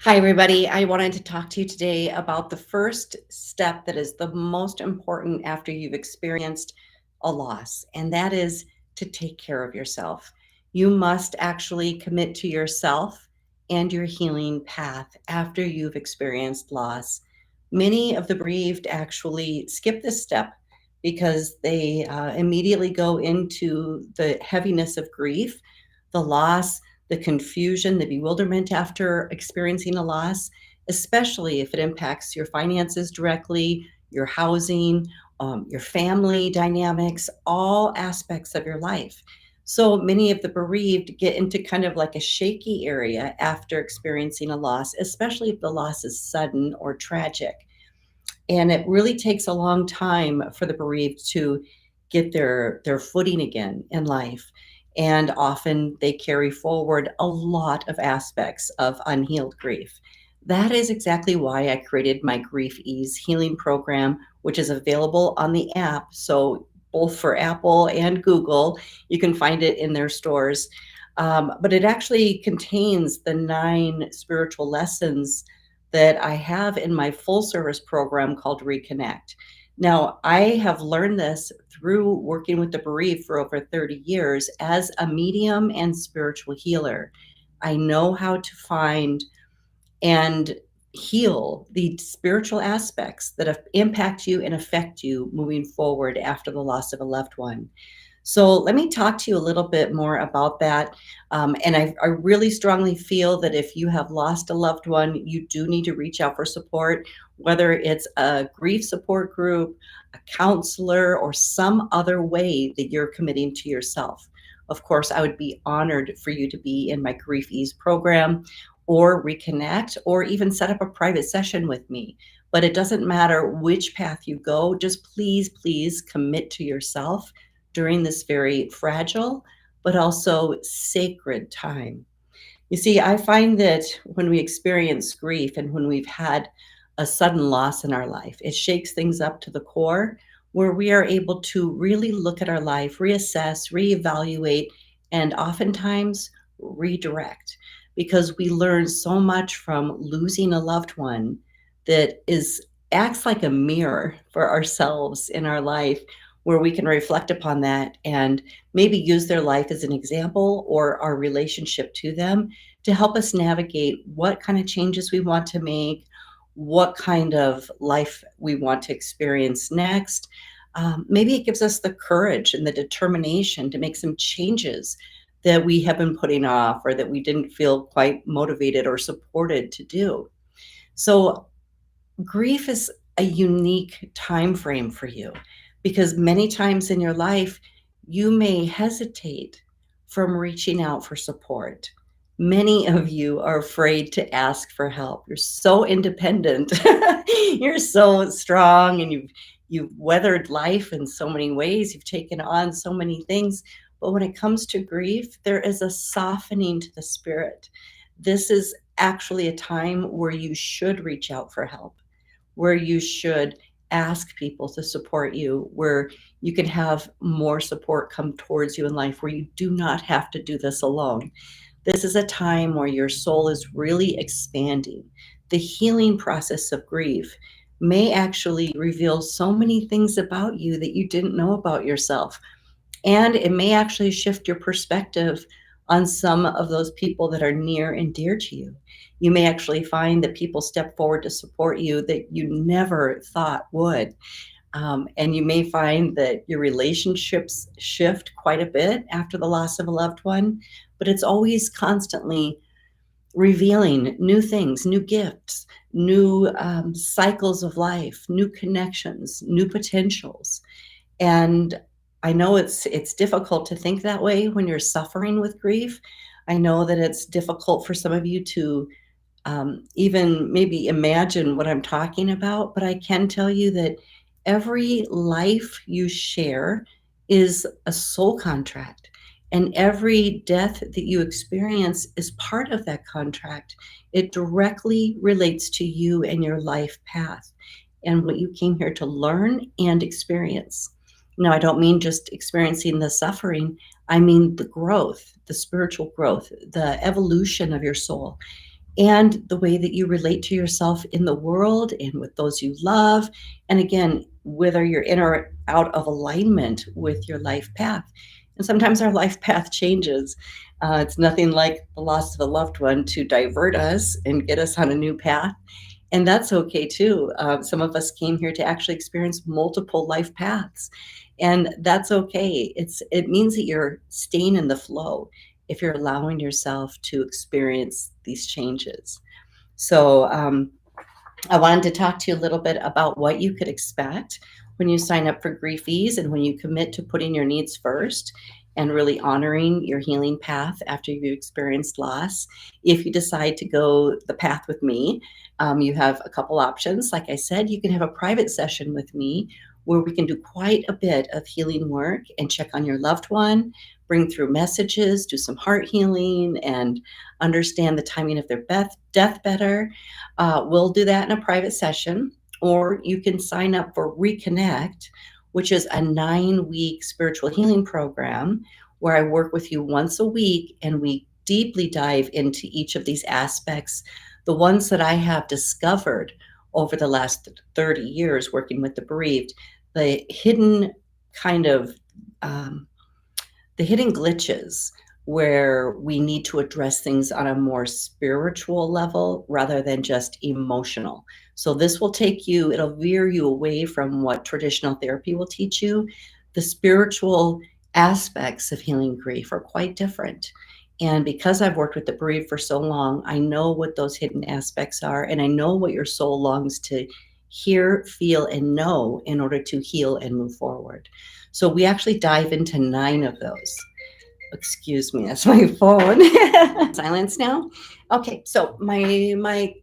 Hi, everybody. I wanted to talk to you today about the first step that is the most important after you've experienced a loss, and that is to take care of yourself. You must actually commit to yourself and your healing path after you've experienced loss. Many of the bereaved actually skip this step because they immediately go into the heaviness of grief, the loss, the confusion, the bewilderment after experiencing a loss, especially if it impacts your finances directly, your housing, your family dynamics, all aspects of your life. So many of the bereaved get into kind of like a shaky area after experiencing a loss, especially if the loss is sudden or tragic. And it really takes a long time for the bereaved to get their footing again in life. And often they carry forward a lot of aspects of unhealed grief. That is exactly why I created my Grief Ease healing program, which is available on the app. So, both for Apple and Google, you can find it in their stores. But it actually contains the 9 spiritual lessons that I have in my full service program called Reconnect. Now, I have learned this through working with the bereaved for over 30 years as a medium and spiritual healer. I know how to find and heal the spiritual aspects that impact you and affect you moving forward after the loss of a loved one. So let me talk to you a little bit more about that. And I really strongly feel that if you have lost a loved one, you do need to reach out for support, whether it's a grief support group, a counselor, or some other way that you're committing to yourself. Of course, I would be honored for you to be in my Grief Ease program or reconnect or even set up a private session with me. But it doesn't matter which path you go, just please, please commit to yourself during this very fragile but also sacred time. You see, I find that when we experience grief and when we've had a sudden loss in our life, it shakes things up to the core where we are able to really look at our life, reassess, reevaluate, and oftentimes redirect because we learn so much from losing a loved one that is acts like a mirror for ourselves in our life where we can reflect upon that and maybe use their life as an example or our relationship to them to help us navigate what kind of changes we want to make, what kind of life we want to experience next. Maybe it gives us the courage and the determination to make some changes that we have been putting off or that we didn't feel quite motivated or supported to do. So grief is a unique time frame for you because many times in your life you may hesitate from reaching out for support. Many of you are afraid to ask for help. You're so independent. You're so strong and you've weathered life in so many ways. You've taken on so many things. But when it comes to grief, there is a softening to the spirit. This is actually a time where you should reach out for help, where you should ask people to support you, where you can have more support come towards you in life, where you do not have to do this alone. This is a time where your soul is really expanding. The healing process of grief may actually reveal so many things about you that you didn't know about yourself. And it may actually shift your perspective on some of those people that are near and dear to you. You may actually find that people step forward to support you that you never thought would. And you may find that your relationships shift quite a bit after the loss of a loved one, but it's always constantly revealing new things, new gifts, new cycles of life, new connections, new potentials. And I know it's difficult to think that way when you're suffering with grief. I know that it's difficult for some of you to even maybe imagine what I'm talking about, but I can tell you that every life you share is a soul contract. And every death that you experience is part of that contract. It directly relates to you and your life path and what you came here to learn and experience. Now, I don't mean just experiencing the suffering, I mean the growth, the spiritual growth, the evolution of your soul. and the way that you relate to yourself in the world and with those you love. And again, whether you're in or out of alignment with your life path. And sometimes our life path changes. It's nothing like the loss of a loved one to divert us and get us on a new path. And that's okay too. Some of us came here to actually experience multiple life paths, and that's okay. It means that you're staying in the flow if you're allowing yourself to experience these changes. So, I wanted to talk to you a little bit about what you could expect when you sign up for Grief Ease and when you commit to putting your needs first and really honoring your healing path after you've experienced loss. If you decide to go the path with me, you have a couple options. Like I said, you can have a private session with me where we can do quite a bit of healing work and check on your loved one, bring through messages, do some heart healing, and understand the timing of their death better. We'll do that in a private session, or you can sign up for Reconnect, which is a 9-week spiritual healing program where I work with you once a week and we deeply dive into each of these aspects, the ones that I have discovered over the last 30 years working with the bereaved, the hidden kind of um, the hidden glitches where we need to address things on a more spiritual level rather than just emotional. So this will it'll veer you away from what traditional therapy will teach you. The spiritual aspects of healing grief are quite different. And because I've worked with the bereaved for so long, I know what those hidden aspects are, and I know what your soul longs to hear, feel, and know in order to heal and move forward. So we actually dive into 9 of those. Excuse me, that's my phone. Silence now. Okay, so my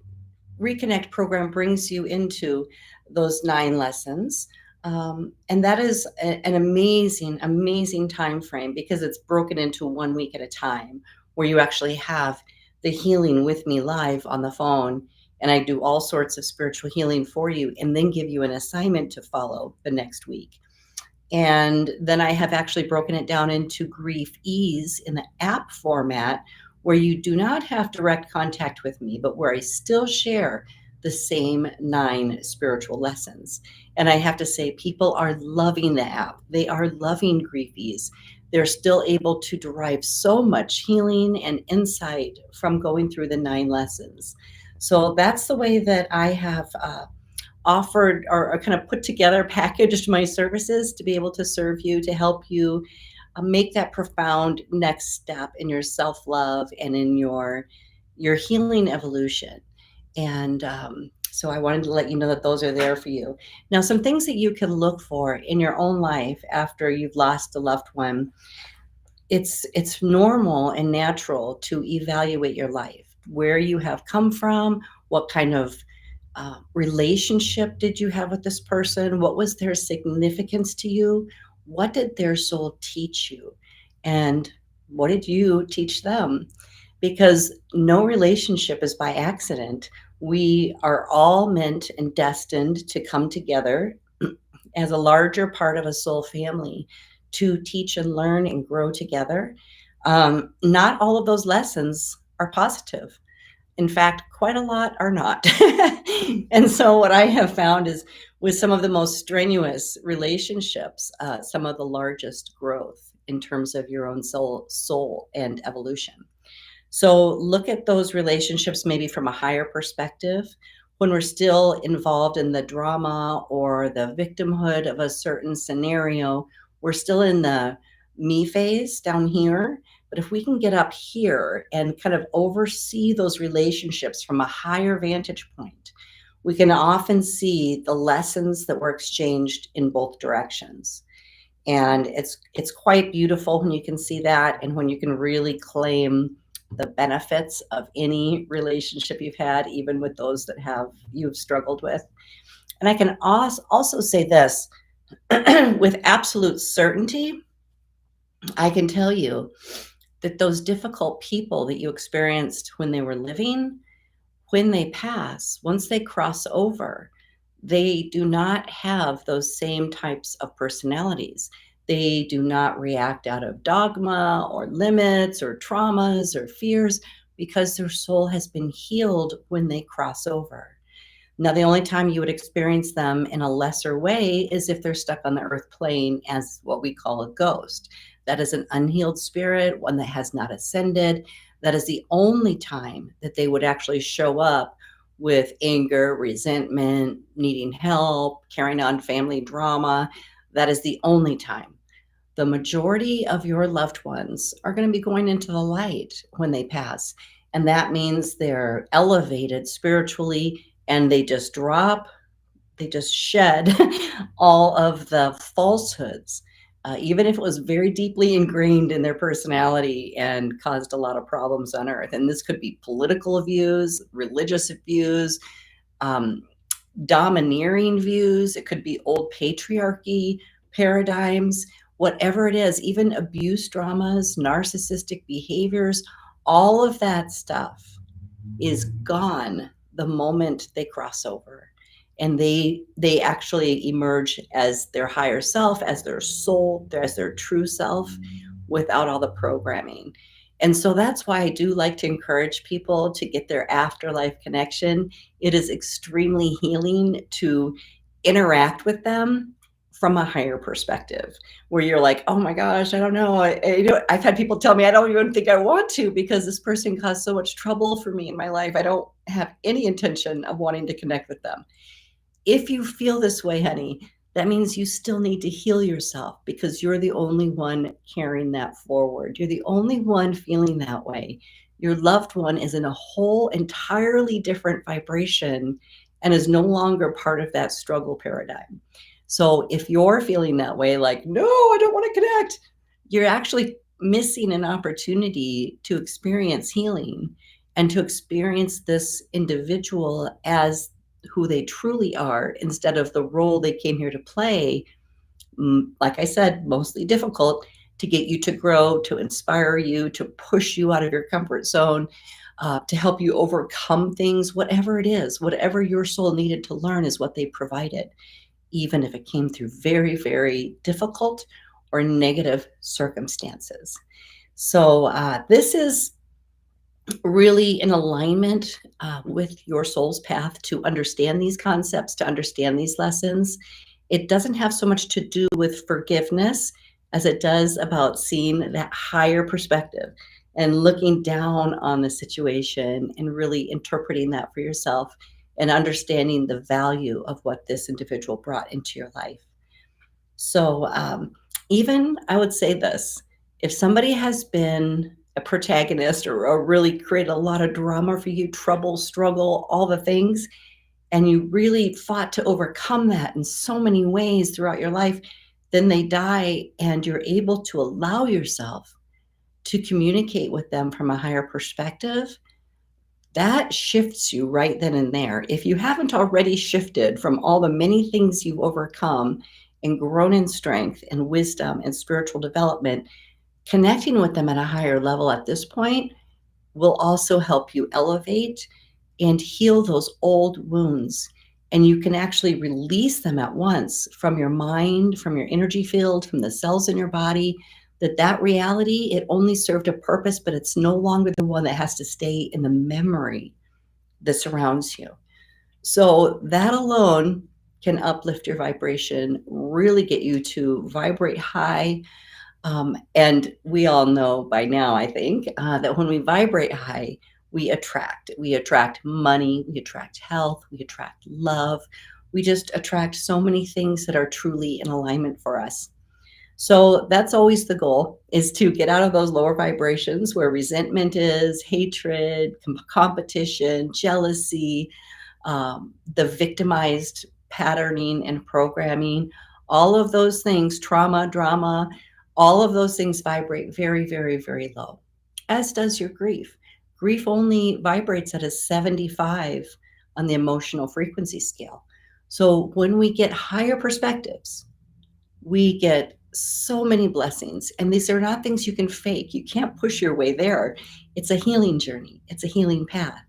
Reconnect program brings you into those 9 lessons. And that is an amazing, amazing time frame because it's broken into 1 week at a time where you actually have the healing with me live on the phone. And I do all sorts of spiritual healing for you and then give you an assignment to follow the next week. And then I have actually broken it down into Grief Ease in the app format where you do not have direct contact with me, but where I still share the same 9 spiritual lessons. And I have to say, people are loving the app. They are loving Grief Ease. They're still able to derive so much healing and insight from going through the 9 lessons. So that's the way that I have offered or kind of put together, packaged my services to be able to serve you, to help you make that profound next step in your self-love and in your healing evolution. And so I wanted to let you know that those are there for you. Now, some things that you can look for in your own life after you've lost a loved one. It's normal and natural to evaluate your life, where you have come from, what kind of relationship did you have with this person? What was their significance to you? What did their soul teach you? And what did you teach them? Because no relationship is by accident. We are all meant and destined to come together as a larger part of a soul family to teach and learn and grow together. Not all of those lessons are positive. In fact, quite a lot are not. And so, what I have found is with some of the most strenuous relationships, some of the largest growth in terms of your own soul and evolution. So look at those relationships maybe from a higher perspective. When we're still involved in the drama or the victimhood of a certain scenario, we're still in the me phase down here. But if we can get up here and kind of oversee those relationships from a higher vantage point, we can often see the lessons that were exchanged in both directions. And it's quite beautiful when you can see that and when you can really claim the benefits of any relationship you've had, even with those that you've struggled with. And I can also say this with absolute certainty, I can tell you that those difficult people that you experienced when they were living, when they pass, once they cross over, they do not have those same types of personalities. They do not react out of dogma or limits or traumas or fears, because their soul has been healed when they cross over. Now, the only time you would experience them in a lesser way is if they're stuck on the earth plane as what we call a ghost. That is an unhealed spirit, one that has not ascended. That is the only time that they would actually show up with anger, resentment, needing help, carrying on family drama. That is the only time. The majority of your loved ones are going to be going into the light when they pass. And that means they're elevated spiritually and they just drop, they just shed all of the falsehoods, even if it was very deeply ingrained in their personality and caused a lot of problems on earth. And this could be political views, religious views, um, domineering views, it could be old patriarchy paradigms, whatever it is, even abuse dramas, narcissistic behaviors, all of that stuff is gone the moment they cross over, and they actually emerge as their higher self, as their soul, as their true self, without all the programming. And so that's why I do like to encourage people to get their afterlife connection. It is extremely healing to interact with them from a higher perspective, where you're like, oh my gosh, I don't know. I've had people tell me I don't even think I want to because this person caused so much trouble for me in my life. I don't have any intention of wanting to connect with them. If you feel this way, honey, that means you still need to heal yourself because you're the only one carrying that forward. You're the only one feeling that way. Your loved one is in a whole entirely different vibration and is no longer part of that struggle paradigm. So if you're feeling that way, like, no, I don't want to connect, you're actually missing an opportunity to experience healing and to experience this individual as who they truly are instead of the role they came here to play. Like I said, mostly difficult to get you to grow, to inspire you, to push you out of your comfort zone, to help you overcome things, whatever it is, whatever your soul needed to learn is what they provided, even if it came through very, very difficult or negative circumstances. So this is really in alignment with your soul's path to understand these concepts, to understand these lessons. It doesn't have so much to do with forgiveness as it does about seeing that higher perspective and looking down on the situation and really interpreting that for yourself and understanding the value of what this individual brought into your life. So, even I would say this, if somebody has been a protagonist or really created a lot of drama for you, trouble, struggle, all the things, and you really fought to overcome that in so many ways throughout your life, then they die and you're able to allow yourself to communicate with them from a higher perspective. That shifts you right then and there. If you haven't already shifted from all the many things you've overcome and grown in strength and wisdom and spiritual development, connecting with them at a higher level at this point will also help you elevate and heal those old wounds. And you can actually release them at once from your mind, from your energy field, from the cells in your body, that reality, it only served a purpose, but it's no longer the one that has to stay in the memory that surrounds you. So that alone can uplift your vibration, really get you to vibrate high. And we all know by now, I think, that when we vibrate high, we attract. We attract money, we attract health, we attract love. We just attract so many things that are truly in alignment for us. So that's always the goal, is to get out of those lower vibrations where resentment is, hatred, competition, jealousy, the victimized patterning and programming, all of those things, trauma, drama, all of those things vibrate very, very, very low, as does your grief. Grief only vibrates at a 75 on the emotional frequency scale. So when we get higher perspectives, we get so many blessings. And these are not things you can fake. You can't push your way there. It's a healing journey, it's a healing path.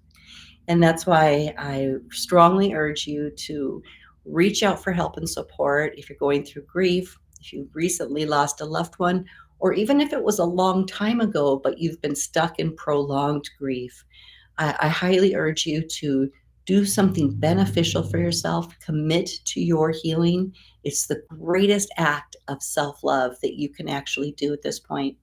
And that's why I strongly urge you to reach out for help and support if you're going through grief, if you recently lost a loved one, or even if it was a long time ago, but you've been stuck in prolonged grief, I highly urge you to do something beneficial for yourself, commit to your healing. It's the greatest act of self love that you can actually do at this point.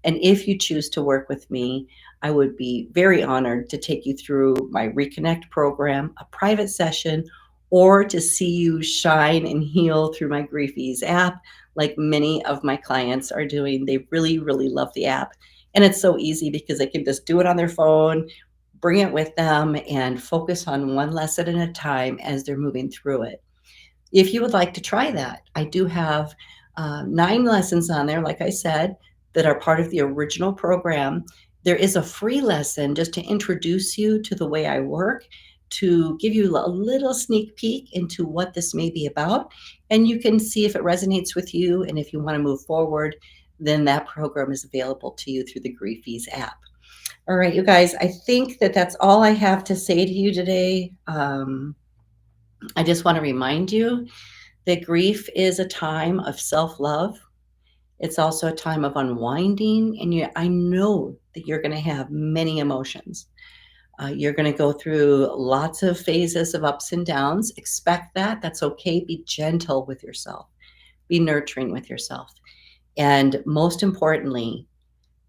And if you choose to work with me, I would be very honored to take you through my Reconnect program, a private session, or to see you shine and heal through my Grief Ease app, like many of my clients are doing. They really, really love the app. And it's so easy because they can just do it on their phone, bring it with them, and focus on one lesson at a time as they're moving through it. If you would like to try that, I do have 9 lessons on there, like I said, that are part of the original program. There is a free lesson just to introduce you to the way I work, to give you a little sneak peek into what this may be about. And you can see if it resonates with you. And if you want to move forward, then that program is available to you through the Griefies app. All right, you guys, I think that that's all I have to say to you today. I just want to remind you that grief is a time of self love. It's also a time of unwinding. And I know that you're going to have many emotions. You're going to go through lots of phases of ups and downs. Expect that. That's okay. Be gentle with yourself, be nurturing with yourself. And most importantly,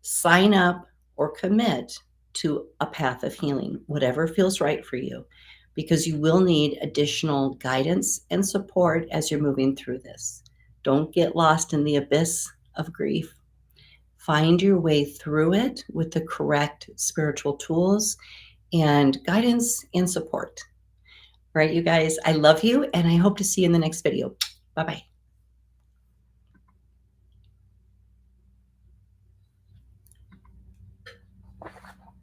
sign up or commit to a path of healing, whatever feels right for you, because you will need additional guidance and support as you're moving through this. Don't get lost in the abyss of grief. Find your way through it with the correct spiritual tools and guidance and support. All right, you guys, I love you and I hope to see you in the next video. Bye bye.